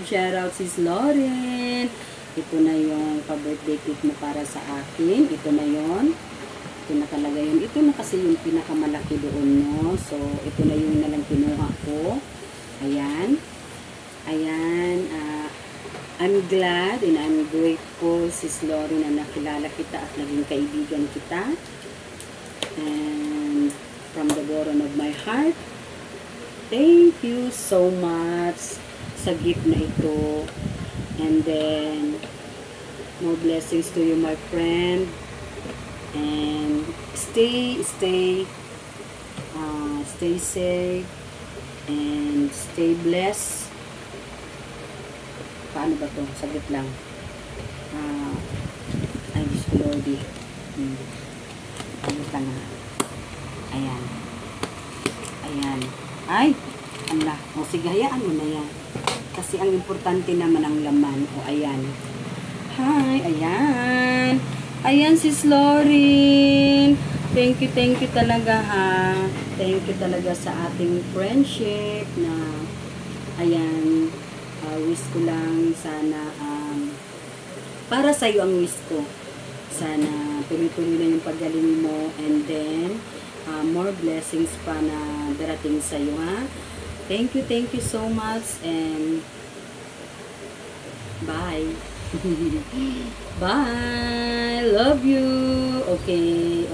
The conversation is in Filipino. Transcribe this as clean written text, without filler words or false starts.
shoutout sis Lauren. Ito na yung pa-birthday cake mo para sa akin. Ito na yon. Ito nakalagay yun. Ito na kasi yung pinakamalaki doon, no? So, ito na yung nalang kinuha ko. Ayan. Ayan. I'm glad and I'm grateful, sis Lauren, na nakilala kita at naging kaibigan kita. And from the bottom of my heart, thank you so much sa gift na ito. And then, more blessings to you, my friend. And stay safe and stay blessed. Paano ba to? Saglit lang. Ay, Diyos ko, Lordy. Ano ka na? Ayan. Ayan. Ay! Ala. O, sige, hayaan mo na yan. Kasi ang importante naman ang laman. O, ayan. Hi! Ayan. Ayan, sis Lauren. Thank you talaga, ha. Thank you talaga sa ating friendship na, ayan, wish ko lang sana, para sa'yo ang wish ko. Sana tuloy-tuloy na yung paggaling mo, and then, more blessings pa na darating sa'yo, ha. Thank you so much, and bye. Bye. Love you. Okay.